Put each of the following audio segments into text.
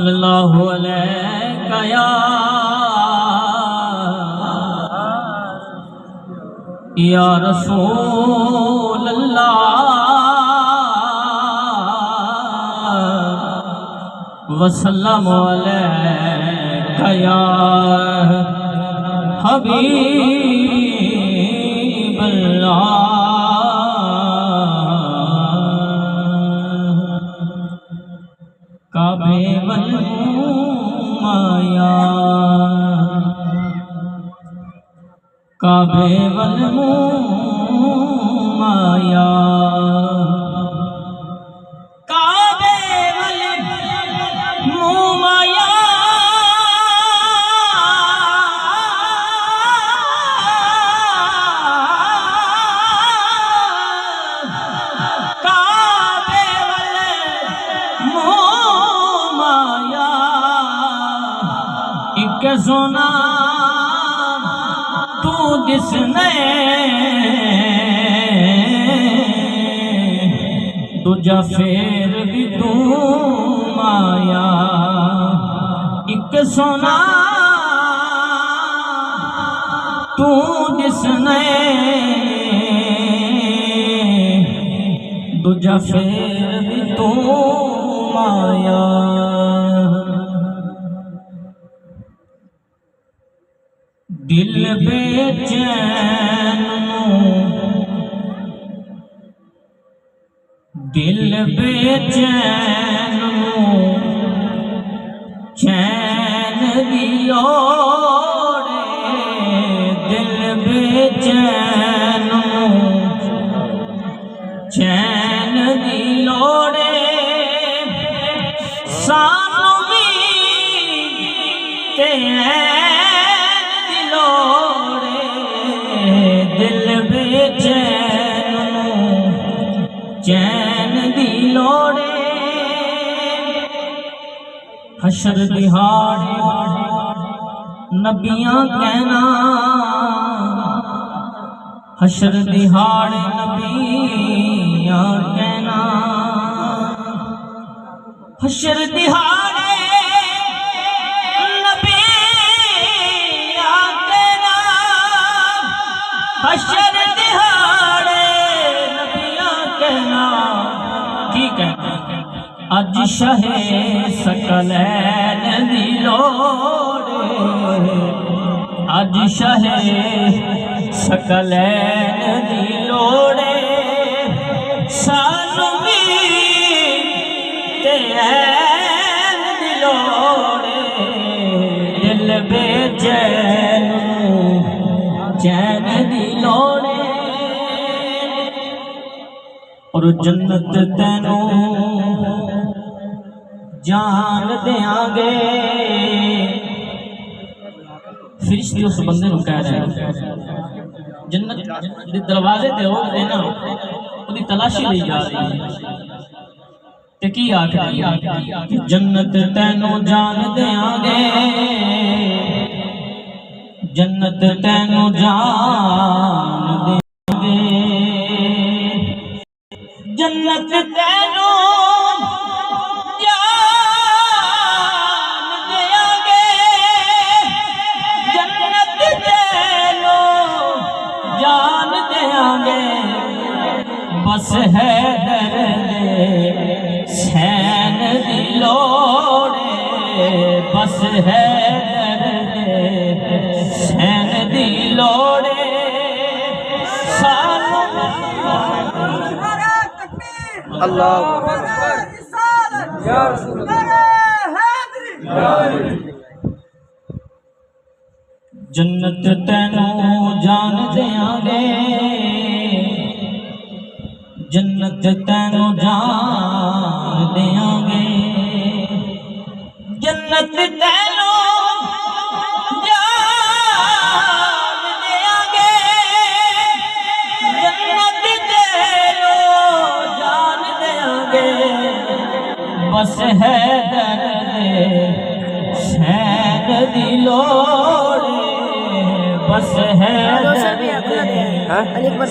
सल्लल्लाहु अलैका या रसूल अल्लाह वसल्लम अलैका या हबीब अल्लाह। काबे वल माया काबे वल माया काबे वल माया काबे वल माया एक सोना तू जिसने दूजा फेर भी तू माया एक सोना तू जिसने दूजा फेर भी तू माया। दिल बेचैन दिल बेचैन चैन दी लोड़े दिल बेचैन चैन दी लोड़े सानू भी ते दिल बेचैन चैन दी लोड़े हशर दिहाड़े नबियां कहना हशर दिहाड़े नबियां कहना हशर दिहाड़े नबियां कहना हशर दिहाड़े नबियां कहना की कहना अज शहे सकलैन दी लोड़े अज शहे सकलैन दी लोड़े सानू भी ते ऐन दी लोड़े दिल बेचैन चैन दी लोड़े और जन्नत तैनू जान देंगे। फरिश्ते उस बंदे को कह रहे हैं जन्नत दे दरवाजे ते हो गए ना उदी तलाशी ली जा रही है ते की आखदी कि जन्नत तैनू जान देंगे जन्नत तैनू जान देंगे जन्नत तैनू बस है दर्द सैन दी लोड़े बस है दर्द सैन दी लोड़े अल्लाह जन्नत तैनू जान देंगे जन्नत तैनू जान देंगे जन्नत तैनू जान देंगे जन्नत तैनू जान देंगे बस है दर्द सैन दी लोड़े बस है दर्द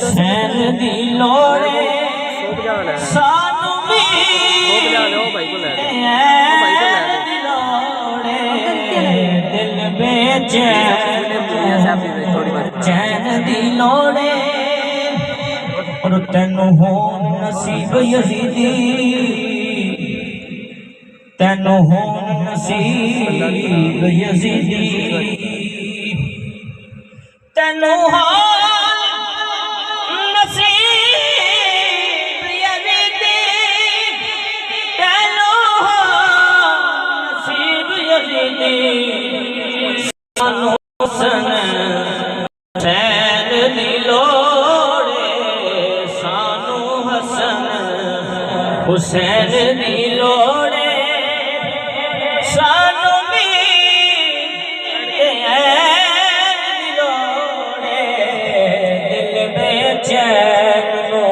सैन दी लोड़े सानू भी चैन दी लोड़े और तेनू हो नसीब यजीदी तेनू हो नसीब यजीदी तेनू हो नसीब यजीदी तेनू हो नसीब यजीदी सानू हुसन हुसैन दी लोड़े सानू हसन हुसैन दी लोड़े सानू मीर ऐन दी लोड़े दिल में चैन नो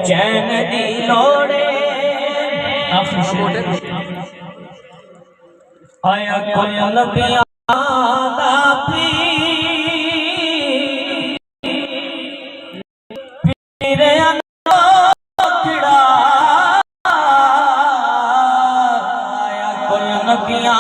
चैन दी लोड़े आया कोई नबिया दा पीर अनोखड़ा आया कोई नबिया